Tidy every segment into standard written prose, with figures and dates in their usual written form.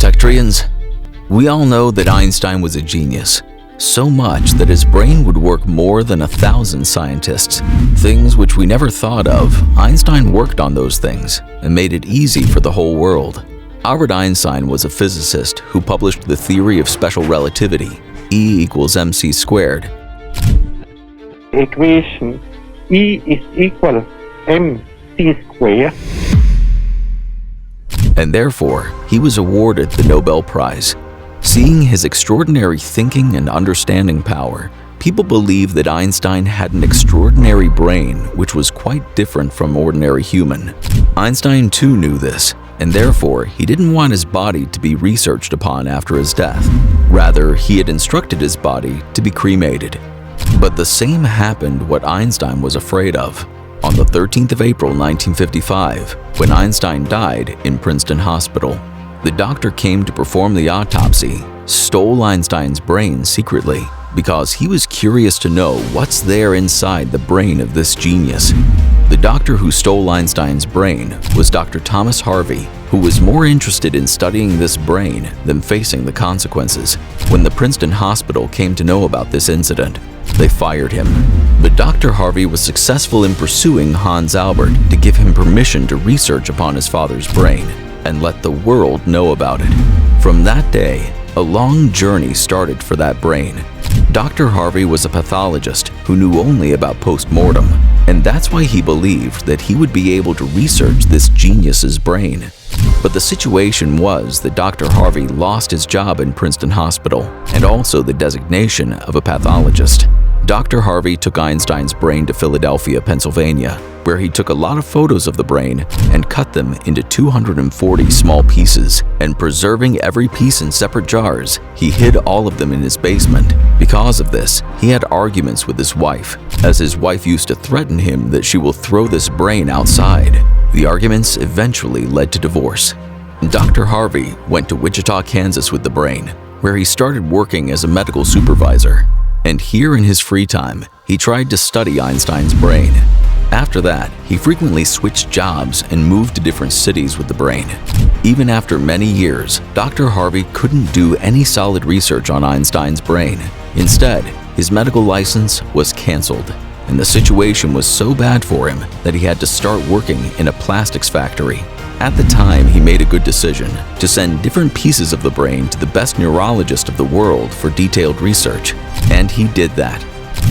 Techtrians, we all know that Einstein was a genius, so much that his brain would work more than 1,000 scientists. Things which we never thought of, Einstein worked on those things and made it easy for the whole world. Albert Einstein was a physicist who published the theory of special relativity, E equals mc squared. Equation E is equal mc squared. And therefore, he was awarded the Nobel Prize. Seeing his extraordinary thinking and understanding power, people believe that Einstein had an extraordinary brain which was quite different from ordinary human. Einstein too knew this, and therefore he didn't want his body to be researched upon after his death. Rather, he had instructed his body to be cremated. But the same happened what Einstein was afraid of. On the 13th of April 1955, when Einstein died in Princeton Hospital, the doctor came to perform the autopsy, stole Einstein's brain secretly, because he was curious to know what's there inside the brain of this genius. The doctor who stole Einstein's brain was Dr. Thomas Harvey, who was more interested in studying this brain than facing the consequences. When the Princeton Hospital came to know about this incident, they fired him. But Dr. Harvey was successful in pursuing Hans Albert to give him permission to research upon his father's brain and let the world know about it. From that day, a long journey started for that brain. Dr. Harvey was a pathologist who knew only about post-mortem, and that's why he believed that he would be able to research this genius's brain. But the situation was that Dr. Harvey lost his job in Princeton Hospital and also the designation of a pathologist. Dr. Harvey took Einstein's brain to Philadelphia, Pennsylvania, where he took a lot of photos of the brain and cut them into 240 small pieces. And preserving every piece in separate jars, he hid all of them in his basement. Because of this, he had arguments with his wife, as his wife used to threaten him that she will throw this brain outside. The arguments eventually led to divorce. Dr. Harvey went to Wichita, Kansas with the brain, where he started working as a medical supervisor. And here in his free time, he tried to study Einstein's brain. After that, he frequently switched jobs and moved to different cities with the brain. Even after many years, Dr. Harvey couldn't do any solid research on Einstein's brain. Instead, his medical license was canceled, and the situation was so bad for him that he had to start working in a plastics factory. At the time, he made a good decision to send different pieces of the brain to the best neurologist of the world for detailed research, and he did that.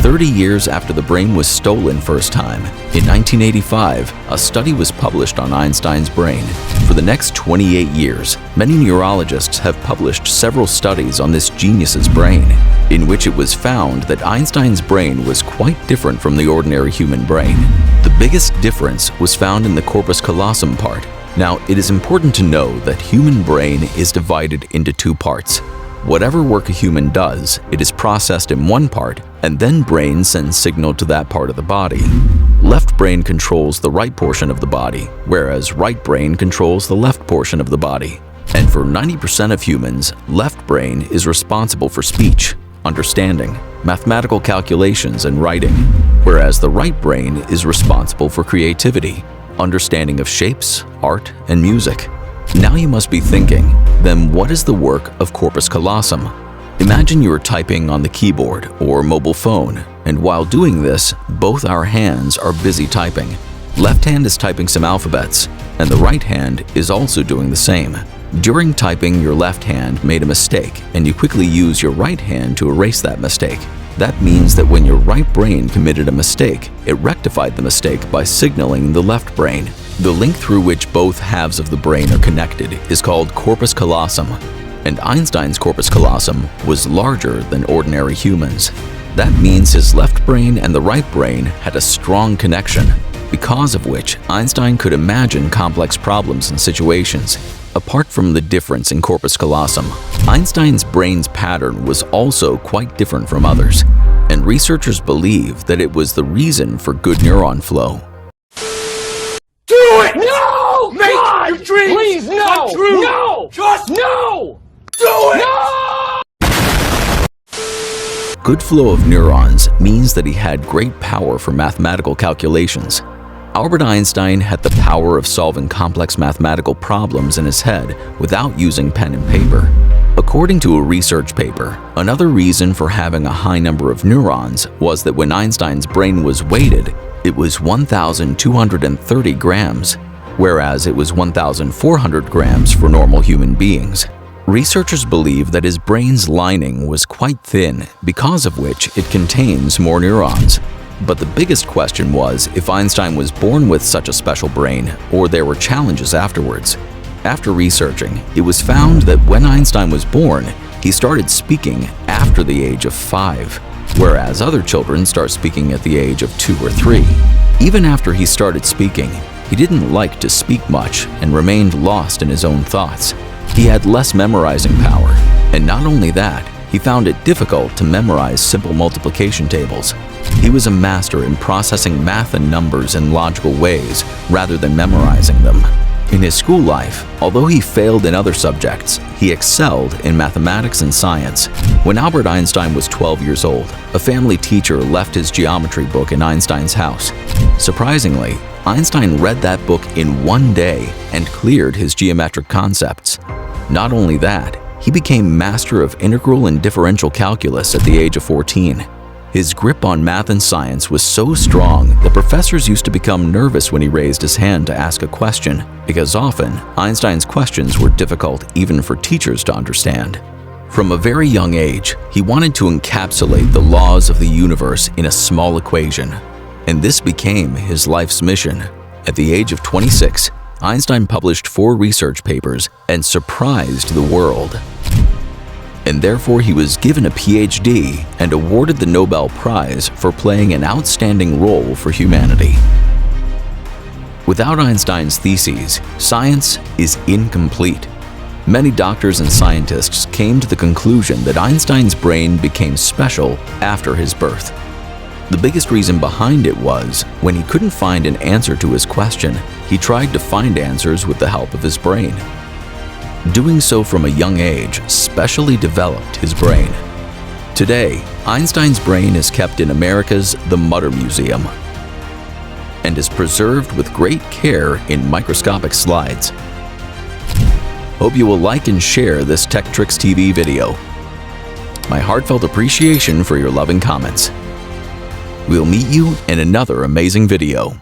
30 years after the brain was stolen first time, in 1985, a study was published on Einstein's brain. For the next 28 years, many neurologists have published several studies on this genius's brain, in which it was found that Einstein's brain was quite different from the ordinary human brain. The biggest difference was found in the corpus callosum part. Now, it is important to know that human brain is divided into two parts. Whatever work a human does, it is processed in one part, and then brain sends signal to that part of the body. Left brain controls the right portion of the body, whereas right brain controls the left portion of the body. And for 90% of humans, left brain is responsible for speech, understanding, mathematical calculations, and writing, whereas the right brain is responsible for creativity, understanding of shapes, art, and music. Now you must be thinking, then what is the work of corpus callosum? Imagine you are typing on the keyboard or mobile phone, and while doing this, both our hands are busy typing. Left hand is typing some alphabets, and the right hand is also doing the same. During typing, your left hand made a mistake, and you quickly use your right hand to erase that mistake. That means that when your right brain committed a mistake, it rectified the mistake by signaling the left brain. The link through which both halves of the brain are connected is called corpus callosum, and Einstein's corpus callosum was larger than ordinary humans. That means his left brain and the right brain had a strong connection, because of which Einstein could imagine complex problems and situations. Apart from the difference in corpus callosum, Einstein's brain's pattern was also quite different from others, and researchers believe that it was the reason for good neuron flow. Do it! No! Make God, your dreams please, no! Come true! No! Just no! Do it! No! Good flow of neurons means that he had great power for mathematical calculations. Albert Einstein had the power of solving complex mathematical problems in his head without using pen and paper. According to a research paper, another reason for having a high number of neurons was that when Einstein's brain was weighted, it was 1,230 grams, whereas it was 1,400 grams for normal human beings. Researchers believe that his brain's lining was quite thin, because of which it contains more neurons. But the biggest question was if Einstein was born with such a special brain, or there were challenges afterwards. After researching, it was found that when Einstein was born, he started speaking after the age of 5, whereas other children start speaking at the age of 2 or 3. Even after he started speaking, he didn't like to speak much and remained lost in his own thoughts. He had less memorizing power, and not only that, he found it difficult to memorize simple multiplication tables. He was a master in processing math and numbers in logical ways rather than memorizing them. In his school life, although he failed in other subjects, he excelled in mathematics and science. When Albert Einstein was 12 years old, a family teacher left his geometry book in Einstein's house. Surprisingly, Einstein read that book in one day and cleared his geometric concepts. Not only that, he became master of integral and differential calculus at the age of 14. His grip on math and science was so strong that professors used to become nervous when he raised his hand to ask a question, because often Einstein's questions were difficult even for teachers to understand. From a very young age, he wanted to encapsulate the laws of the universe in a small equation, and this became his life's mission. At the age of 26, Einstein published 4 research papers and surprised the world. And therefore he was given a PhD and awarded the Nobel Prize for playing an outstanding role for humanity. Without Einstein's theses, science is incomplete. Many doctors and scientists came to the conclusion that Einstein's brain became special after his birth. The biggest reason behind it was, when he couldn't find an answer to his question, he tried to find answers with the help of his brain. Doing so from a young age specially developed his brain. Today, Einstein's brain is kept in America's The Mutter Museum and is preserved with great care in microscopic slides. Hope you will like and share this TechTricksTv video. My heartfelt appreciation for your loving comments. We'll meet you in another amazing video.